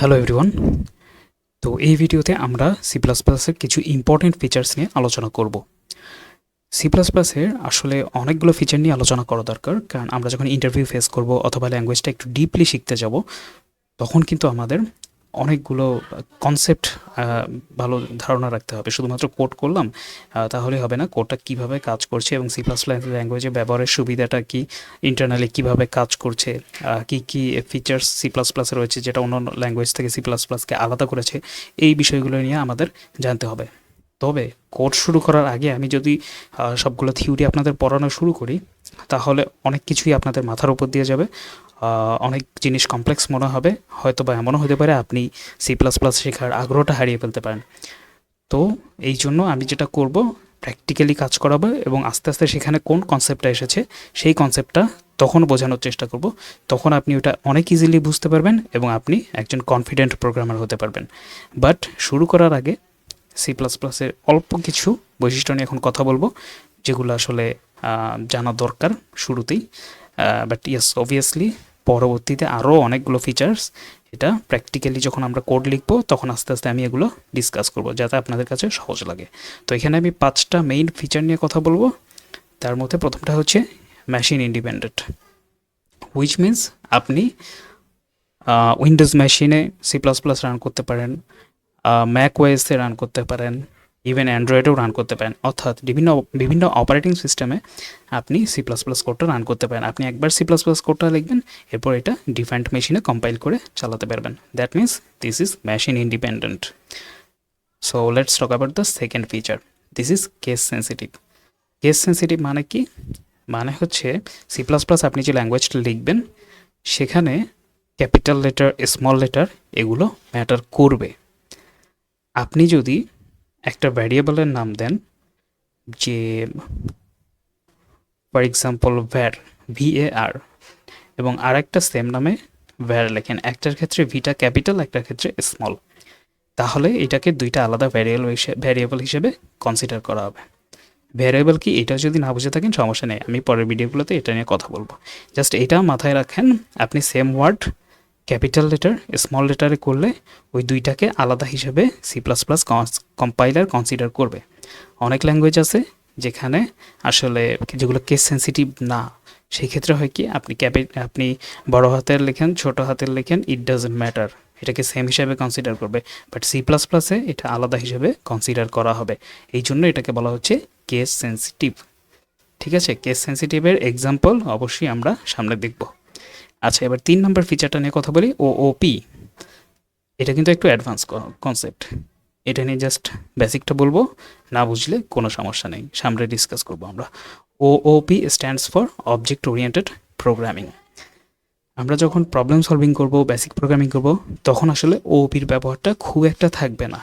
Hello everyone. তো এই ভিডিওতে আমরা সি প্লাস প্লাসের কিছু ইম্পর্টেন্ট ফিচার্স নিয়ে আলোচনা করব। সি প্লাস প্লাসের আসলে অনেকগুলো ফিচার নিয়ে আলোচনা করা দরকার, কারণ আমরা যখন ইন্টারভিউ ফেস করব অথবা ল্যাঙ্গুয়েজটা একটু ডিপলি শিখতে যাব, তখন কিন্তু আমাদের অনেকগুলো কনসেপ্ট ভালো ধারণা রাখতে হবে। শুধুমাত্র কোড করলাম তাহলে হবে না। কোডটা কীভাবে কাজ করছে এবং সি প্লাস প্লাস ল্যাঙ্গুয়েজে ব্যবহারের সুবিধাটা কি, ইন্টারনালি কীভাবে কাজ করছে, কী কী ফিচার্স সি প্লাস প্লাসে রয়েছে যেটা অন্য ল্যাঙ্গুয়েজ থেকে সি প্লাস প্লাসকে আলাদা করেছে, এই বিষয়গুলো নিয়ে আমাদের জানতে হবে। তবে কোড শুরু করার আগে আমি যদি সবগুলো থিওরি আপনাদের পড়ানো শুরু করি, তাহলে অনেক কিছুই আপনাদের মাথার উপর দিয়ে যাবে। অনেক জিনিস কমপ্লেক্স মনে হবে, হয়তো বা এমনও হতে পারে আপনি সি প্লাস প্লাস শেখার আগ্রহটা হারিয়ে ফেলতে পারেন। তো এই জন্য আমি যেটা করব, প্র্যাকটিক্যালি কাজ করাবো এবং আস্তে আস্তে সেখানে কোন কনসেপ্টটা এসেছে সেই কনসেপ্টটা তখন বোঝানোর চেষ্টা করব। তখন আপনি ওটা অনেক ইজিলি বুঝতে পারবেন এবং আপনি একজন কনফিডেন্ট প্রোগ্রামার হতে পারবেন। বাট শুরু করার আগে সি প্লাস প্লাসের অল্প কিছু বৈশিষ্ট্য নিয়ে এখন কথা বলবো, যেগুলো আসলে জানা দরকার শুরুতেই। বাট ইয়েস, অবভিয়াসলি পরবর্তীতে আরও অনেকগুলো ফিচার্স, এটা প্র্যাকটিক্যালি যখন আমরা কোড লিখবো তখন আস্তে আস্তে আমি এগুলো ডিসকাস করব, যাতে আপনাদের কাছে সহজ লাগে। তো এখানে আমি 5টা মেইন ফিচার নিয়ে কথা বলবো। তার মধ্যে প্রথমটা হচ্ছে মেশিন ইন্ডিপেন্ডেন্ট, হুইচ মিনস আপনি উইন্ডোজ মেশিনে সি প্লাস প্লাস রান করতে পারেন, ম্যাক ওয়েসে রান করতে পারেন, ইভেন অ্যান্ড্রয়েডেও রান করতে পারেন। অর্থাৎ বিভিন্ন বিভিন্ন অপারেটিং সিস্টেমে আপনি সি প্লাস প্লাস কোডটা রান করতে পারেন। আপনি একবার সি প্লাস প্লাস কোডটা লিখবেন, এরপর এটা ডিফারেন্ট মেশিনে কম্পাইল করে চালাতে পারবেন। That means this is machine independent. So let's talk about the second feature, this is case sensitive. Case sensitive মানে কি? মানে হচ্ছে সি প্লাস প্লাস আপনি যে ল্যাঙ্গুয়েজটা লিখবেন সেখানে ক্যাপিটাল লেটার, স্মল লেটার এগুলো ম্যাটার করবে। আপনি যদি একটা ভ্যারিয়েবলের নাম দেন, যে ফর এক্সাম্পল ভ্যার, VAR, এবং আর একটা সেম নামে ভ্যার লেখেন, একটার ক্ষেত্রে ভিটা ক্যাপিটাল, একটার ক্ষেত্রে স্মল, তাহলে এটাকে দুইটা আলাদা ভ্যারিয়েবল হিসেবে কনসিডার করা হবে। ভ্যারিয়েবল কি এটা যদি না বুঝে থাকেন সমস্যা নেই, আমি পরের ভিডিওগুলোতে এটা নিয়ে কথা বলবো। জাস্ট এটা মাথায় রাখেন, আপনি same word capital letter small লেটারে করলে ওই দুইটাকে আলাদা হিসেবে C plus plus compiler consider করবে। অনেক ল্যাঙ্গুয়েজ আছে যেখানে আসলে যেগুলো কেস সেন্সিটিভ না, সেই ক্ষেত্রে হয় কি আপনি বড় হাতের লেখেন, ছোট হাতের লেখেন, ইট ডাজন্ট ম্যাটার, এটাকে সেম হিসাবে কনসিডার করবে। বাট সি প্লাস প্লাসে এটা আলাদা হিসেবে কনসিডার করা হবে, এই জন্য এটাকে বলা হচ্ছে কেস সেন্সিটিভ। ঠিক আছে, কেস সেন্সিটিভের এক্সাম্পল অবশ্যই আমরা সামনে দেখব। আচ্ছা, এবার 3 নম্বর ফিচারটা নিয়ে কথা বলি, OOP। এটা কিন্তু একটু অ্যাডভান্স কনসেপ্ট, এটা নিয়ে জাস্ট বেসিকটা বলবো, না বুঝলে কোনো সমস্যা নেই, সামনে ডিসকাস করবো আমরা। OOP stands for object oriented programming. আমরা যখন প্রবলেম সলভিং করব, বেসিক প্রোগ্রামিং করব, তখন আসলে OOPর ব্যবহারটা খুব একটা থাকবে না।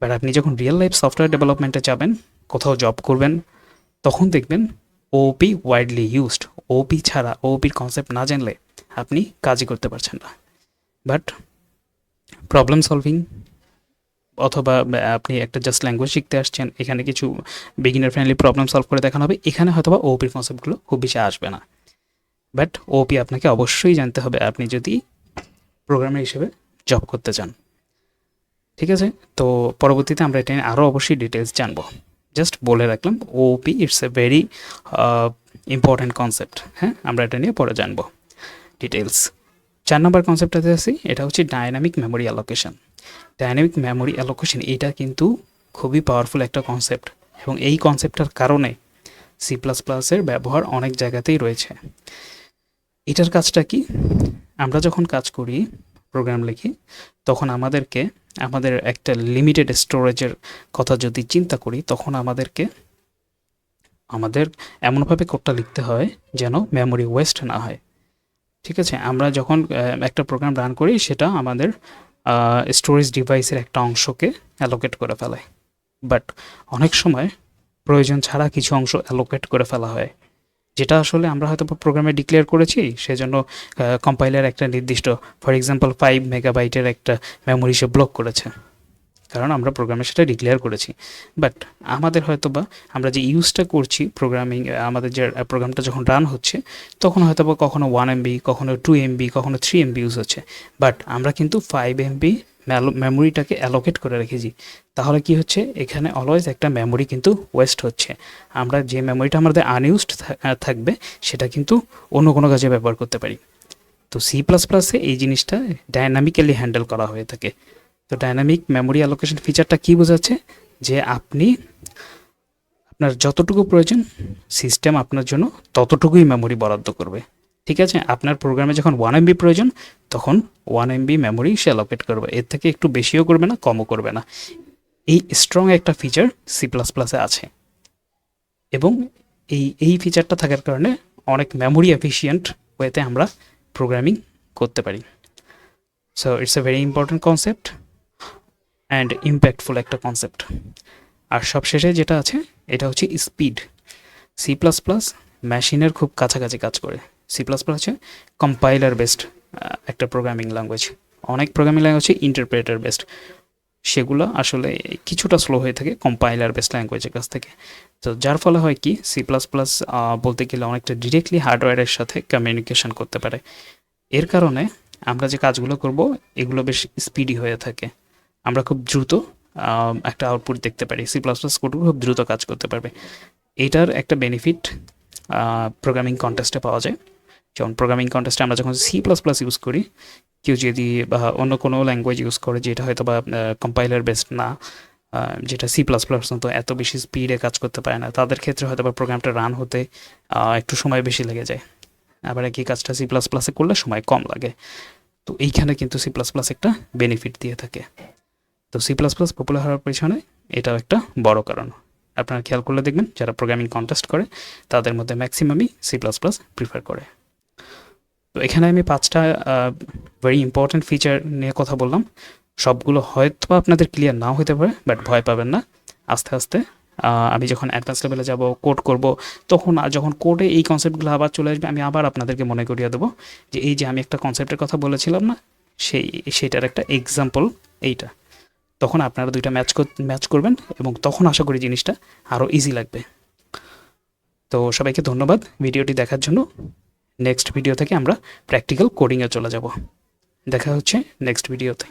বাট আপনি যখন রিয়েল লাইফ সফটওয়্যার ডেভেলপমেন্টে যাবেন, কোথাও জব করবেন, তখন দেখবেন OOP ওয়াইডলি ইউজড। OOP ছাড়া, OOPর কনসেপ্ট না জানলে আপনি কাজই করতে পারছেন না। বাট প্রবলেম সলভিং অথবা আপনি একটা জাস্ট ল্যাঙ্গুয়েজ শিখতে আসছেন, এখানে কিছু বিগিনার ফ্রেন্ডলি প্রবলেম সলভ করে দেখানো হবে, এখানে হয়তোবা OOPর কনসেপ্টগুলো খুব বেশি আসবে না। বাট OOP আপনাকে অবশ্যই জানতে হবে আপনি যদি প্রোগ্রামার হিসেবে জব করতে চান। ঠিক আছে, তো পরবর্তীতে আমরা এটা নিয়ে আরও অবশ্যই ডিটেলস জানবো। জাস্ট বলে রাখলাম OOP it's a very important concept. হ্যাঁ, আমরা এটা নিয়ে পরে জানবো ডিটেলস। 4 নম্বর কনসেপ্টটাতে আসি, এটা হচ্ছে dynamic memory allocation. Dynamic memory allocation এটা কিন্তু খুবই পাওয়ারফুল একটা কনসেপ্ট, এবং এই কনসেপ্টটার কারণে সি প্লাস প্লাসের ব্যবহার অনেক জায়গাতেই রয়েছে। এটার কাজটা কি? আমরা যখন কাজ করি, প্রোগ্রাম লিখি, তখন আমাদের একটা লিমিটেড স্টোরেজের কথা যদি চিন্তা করি, তখন আমাদের এমনভাবে কোডটা লিখতে হয় যেন মেমোরি ওয়েস্ট না হয়। ঠিক আছে, আমরা যখন একটা প্রোগ্রাম রান করি, সেটা আমাদের স্টোরেজ ডিভাইসের একটা অংশকে অ্যালোকেট করে ফেলায়। বাট অনেক সময় প্রয়োজন ছাড়া কিছু অংশ অ্যালোকেট করে ফেলা হয়, যেটা আসলে আমরা হয়তো প্রোগ্রামে ডিক্লেয়ার করেছি, সেজন্য কম্পাইলার একটা নির্দিষ্ট, ফর এক্সাম্পল 5 মেগাবাইটের একটা মেমোরি সে ব্লক করেছে, কারণ আমরা প্রোগ্রামে সেটা ডিক্লেয়ার করেছি। বাট আমাদের হয়তো বা আমরা যে ইউজটা করছি প্রোগ্রামিং, আমাদের যে প্রোগ্রামটা যখন রান হচ্ছে তখন হয়তো বা কখনো 1 MB, কখনো 2 MB, কখনো 3 MB ইউজ হচ্ছে। বাট আমরা কিন্তু 5 MB মেমোরিটাকে অ্যালোকেট করে রেখেছি। তাহলে কি হচ্ছে, এখানে অলওয়েজ একটা মেমোরি কিন্তু ওয়েস্ট হচ্ছে। আমরা যে মেমোরিটা আমাদের আনইউজড থাকবে সেটা কিন্তু অন্য কোনো কাজে ব্যবহার করতে পারি। তো সি প্লাস প্লাসে এই জিনিসটা ডায়নামিক্যালি হ্যান্ডেল করা হয়ে থাকে। তো ডায়নামিক মেমোরি অ্যালোকেশন ফিচারটা কী বোঝাচ্ছে, যে আপনি আপনার যতটুকু প্রয়োজন সিস্টেম আপনার জন্য ততটুকুই মেমোরি বরাদ্দ করবে। ঠিক আছে, আপনার প্রোগ্রামে যখন 1 MB প্রয়োজন তখন 1 MB মেমোরি সে অ্যালোকেট করবে, এর থেকে একটু বেশিও করবে না, কমও করবে না। এই স্ট্রং একটা ফিচার সি প্লাস প্লাসে আছে, এবং এই ফিচারটা থাকার কারণে অনেক মেমোরি এফিশিয়েন্ট ওয়েতে আমরা প্রোগ্রামিং করতে পারি। So it's a very important concept and impactful একটা কনসেপ্ট। আর সবশেষে যেটা আছে এটা হচ্ছে স্পিড। সি প্লাস প্লাস মেশিনের খুব কাছাকাছি কাজ করে। সি প্লাস প্লাস হচ্ছে কম্পাইলার বেসড একটা প্রোগ্রামিং ল্যাঙ্গুয়েজ। অনেক প্রোগ্রামিং ল্যাঙ্গুয়েজ হচ্ছে ইন্টারপ্রেটার বেসড, সেগুলো আসলে কিছুটা স্লো হয়ে থাকে কম্পাইলার বেসড ল্যাঙ্গুয়েজের কাছ থেকে। তো যার ফলে হয় কি, সি প্লাস প্লাস বলতে গেলে অনেকটা ডিরেক্টলি হার্ডওয়্যারের সাথে কমিউনিকেশন করতে পারে। এর কারণে আমরা যে কাজগুলো করব এগুলো বেশ স্পিডি হয়ে থাকে। আমরা খুব দ্রুত একটা আউটপুট দেখতে পারি। সি প্লাস প্লাস কোডগুলো খুব দ্রুত কাজ করতে পারবে। এইটার একটা বেনিফিট প্রোগ্রামিং কন্টেস্টে পাওয়া যায়। যেমন প্রোগ্রামিং কন্টেস্টে আমরা যখন সি প্লাস প্লাস ইউজ করি, কেউ যদি বা অন্য কোনো ল্যাঙ্গুয়েজ ইউজ করে যেটা হয়তো বা কম্পাইলার বেসড না, যেটা সি প্লাস প্লাস মতো এত বেশি স্পিডে কাজ করতে পারে না, তাদের ক্ষেত্রে হয়তো বা প্রোগ্রামটা রান হতে একটু সময় বেশি লেগে যায়। আবার একই কাজটা সি প্লাস প্লাসে করলে সময় কম লাগে। তো এইখানে কিন্তু সি প্লাস প্লাস একটা বেনিফিট দিয়ে থাকে। তো সি প্লাস প্লাস পপুলার হওয়ার পেছনে এটাও একটা বড় কারণ। আপনারা খেয়াল করলে দেখবেন যারা প্রোগ্রামিং কন্টেস্ট করে তাদের মধ্যে ম্যাক্সিমামই সি প্লাস প্লাস প্রিফার করে। তো এখানে আমি 5টা ভেরি ইম্পর্ট্যান্ট ফিচার নিয়ে কথা বললাম। সবগুলো হয়তো আপনাদের ক্লিয়ার নাও হতে পারে, বাট ভয় পাবেন না। আস্তে আস্তে আমি যখন অ্যাডভান্স লেভেলে যাব, কোড করব, তখন যখন কোডে এই কনসেপ্টগুলো আবার চলে আসবে, আমি আবার আপনাদেরকে মনে করিয়ে দেবো যে এই যে আমি একটা কনসেপ্টের কথা বলেছিলাম না, সেইটার একটা এক্সাম্পল এইটা। তখন আপনারা দুইটা ম্যাচ করবেন এবং তখন আশা করি জিনিসটা আরও ইজি লাগবে। তো সবাইকে ধন্যবাদ ভিডিওটি দেখার জন্য। নেক্সট ভিডিও থেকে আমরা প্র্যাকটিক্যাল কোডিংয়ে চলে যাব। দেখা হচ্ছে নেক্সট ভিডিওতে।